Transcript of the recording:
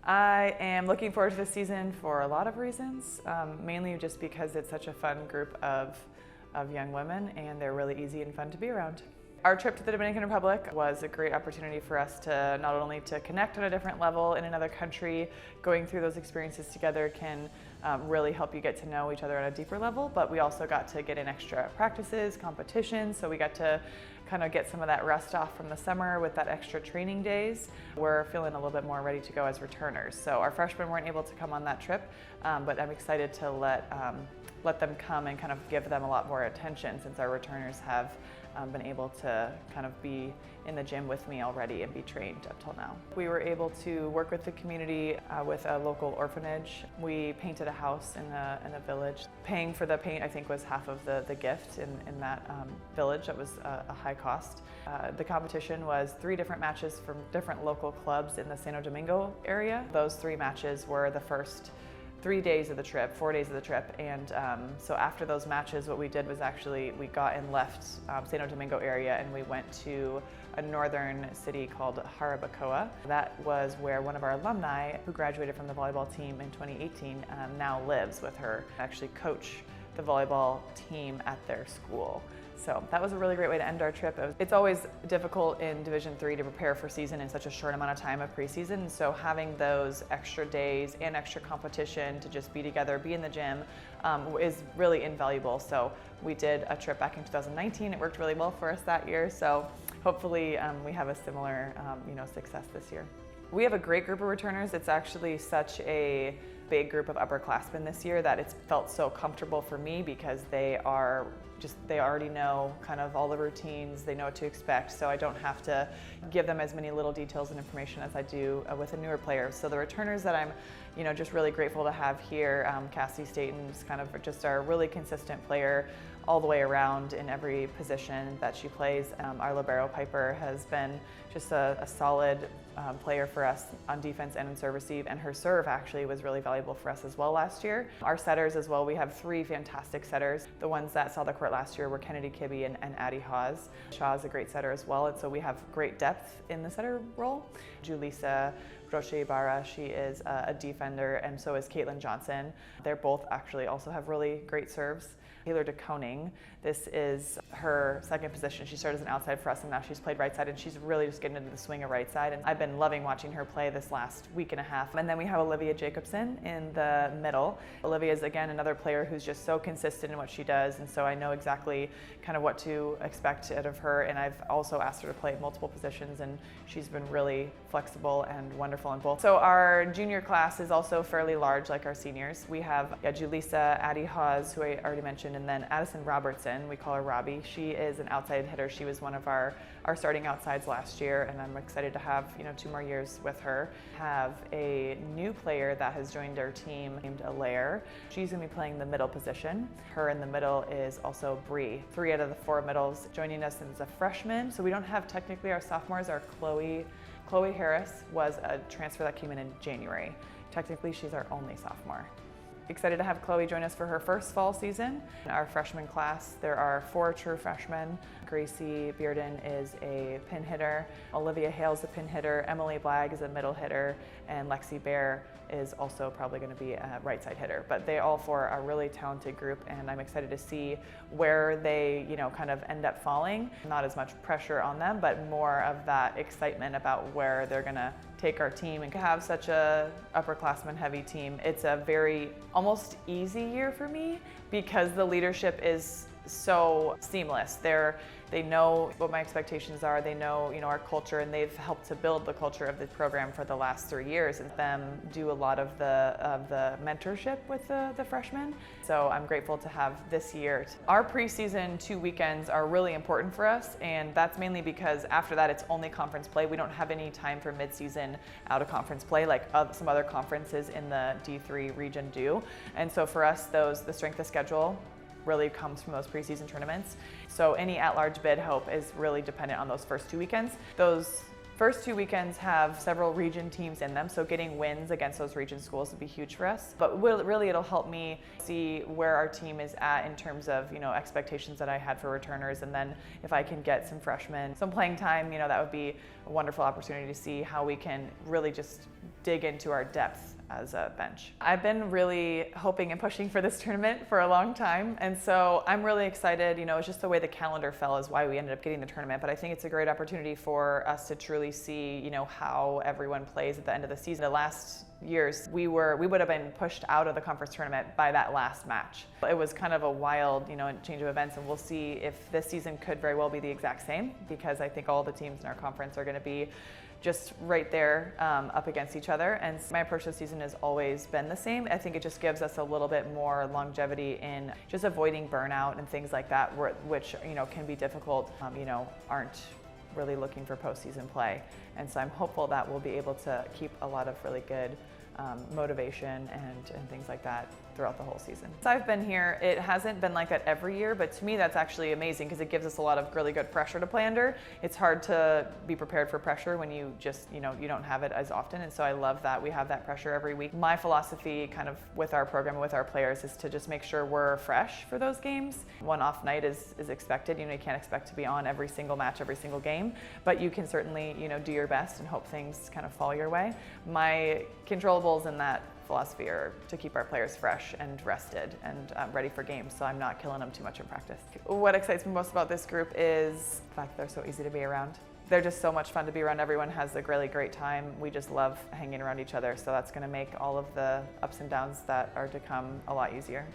I am looking forward to this season for a lot of reasons, mainly just because it's such a fun group of young women and they're really easy and fun to be around. Our trip to the Dominican Republic was a great opportunity for us to not only to connect on a different level in another country. Going through those experiences together can really help you get to know each other on a deeper level, but we also got to get in extra practices, competitions, so we got to kind of get some of that rest off from the summer with that extra training days. We're feeling a little bit more ready to go as returners. So our freshmen weren't able to come on that trip, but I'm excited to let them come and kind of give them a lot more attention since our returners have been able to kind of be in the gym with me already and be trained up till now. We were able to work with the community with a local orphanage. We painted a house in a village. Paying for the paint, I think, was half of the gift in that village. That was a high cost. The competition was 3 different matches from different local clubs in the Santo Domingo area. Those 3 matches were the first 3 days of the trip, 4 days of the trip, and so after those matches, what we did was actually we got and left Santo Domingo area and we went to a northern city called Jarabacoa. That was where one of our alumni who graduated from the volleyball team in 2018 now lives with her, actually coach the volleyball team at their school. So that was a really great way to end our trip. It's always difficult in Division III to prepare for season in such a short amount of time of preseason. So having those extra days and extra competition to just be together, be in the gym, is really invaluable. So we did a trip back in 2019. It worked really well for us that year. So hopefully we have a similar success this year. We have a great group of returners. It's actually such a big group of upperclassmen this year that it's felt so comfortable for me because they already know kind of all the routines, they know what to expect, so I don't have to give them as many little details and information as I do with a newer player. So the returners that I'm just really grateful to have here, Cassie Staten's kind of just our really consistent player all the way around in every position that she plays. Our libero Piper has been just a solid player for us on defense and in serve receive, and her serve actually was really valuable for us as well last year. Our setters as well, we have 3 fantastic setters. The ones that saw the court last year were Kennedy Kibbe and Addie Hawes. Shaw is a great setter as well, and so we have great depth in the setter role. Julissa Roche Ibarra, she is a defender, and so is Caitlin Johnson. They're both actually also have really great serves. Taylor DeConing, this is her second position. She started as an outside for us and now she's played right side and she's really just getting into the swing of right side. And I've been loving watching her play this last week and a half. And then we have Olivia Jacobson in the middle. Olivia is again another player who's just so consistent in what she does, and so I know exactly kind of what to expect out of her. And I've also asked her to play multiple positions and she's been really flexible and wonderful in both. So our junior class is also fairly large like our seniors. We have Julissa, Addie Hawes, who I already mentioned, and then Addison Robertson, we call her Robbie. She is an outside hitter. She was one of our starting outsides last year, and I'm excited to have 2 more years with her. Have a new player that has joined our team named Alaire. She's gonna be playing the middle position. Her in the middle is also Bree. 3 out of the 4 middles joining us as a freshman. So we don't have technically our sophomores. Our Chloe Harris was a transfer that came in January. Technically, she's our only sophomore. Excited to have Chloe join us for her first fall season. In our freshman class, there are 4 true freshmen. Gracie Bearden is a pin hitter, Olivia Hale's a pin hitter, Emily Blagg is a middle hitter, and Lexi Bear is also probably going to be a right side hitter. But they all 4 are a really talented group, and I'm excited to see where they kind of end up falling. Not as much pressure on them, but more of that excitement about where they're going to take our team. And to have such a upperclassmen heavy team, it's a very almost easy year for me because the leadership is so seamless. They know what my expectations are, they know our culture, and they've helped to build the culture of the program for the last 3 years, and them do a lot of the mentorship with the freshmen. So I'm grateful to have this year. Our preseason 2 weekends are really important for us, and that's mainly because after that it's only conference play. We don't have any time for mid-season out of conference play like some other conferences in the D3 region do. And so for us, the strength of schedule really comes from those preseason tournaments. So any at-large bid hope is really dependent on those first 2 weekends. Those First 2 weekends have several region teams in them, so getting wins against those region schools would be huge for us. But really it'll help me see where our team is at in terms of, expectations that I had for returners, and then if I can get some freshmen some playing time, that would be a wonderful opportunity to see how we can really just dig into our depth as a bench. I've been really hoping and pushing for this tournament for a long time, and so I'm really excited. It's just the way the calendar fell is why we ended up getting the tournament, but I think it's a great opportunity for us to truly see, how everyone plays at the end of the season. The last years, we would have been pushed out of the conference tournament by that last match. It was kind of a wild, change of events, and we'll see if this season could very well be the exact same, because I think all the teams in our conference are going to be just right there up against each other. And my approach this season has always been the same. I think it just gives us a little bit more longevity in just avoiding burnout and things like that, which can be difficult, aren't really looking for postseason play. And so I'm hopeful that we'll be able to keep a lot of really good motivation and things like that throughout the whole season. Since I've been here, it hasn't been like that every year, but to me that's actually amazing because it gives us a lot of really good pressure to play under. It's hard to be prepared for pressure when you just, you don't have it as often, and so I love that we have that pressure every week. My philosophy kind of with our program and with our players is to just make sure we're fresh for those games. One off night is expected. You can't expect to be on every single match, every single game, but you can certainly, do your best and hope things kind of fall your way. My controllables in that philosophy are to keep our players fresh and rested and ready for games, so I'm not killing them too much in practice. What excites me most about this group is the fact that they're so easy to be around. They're just so much fun to be around. Everyone has a really great time. We just love hanging around each other, so that's going to make all of the ups and downs that are to come a lot easier.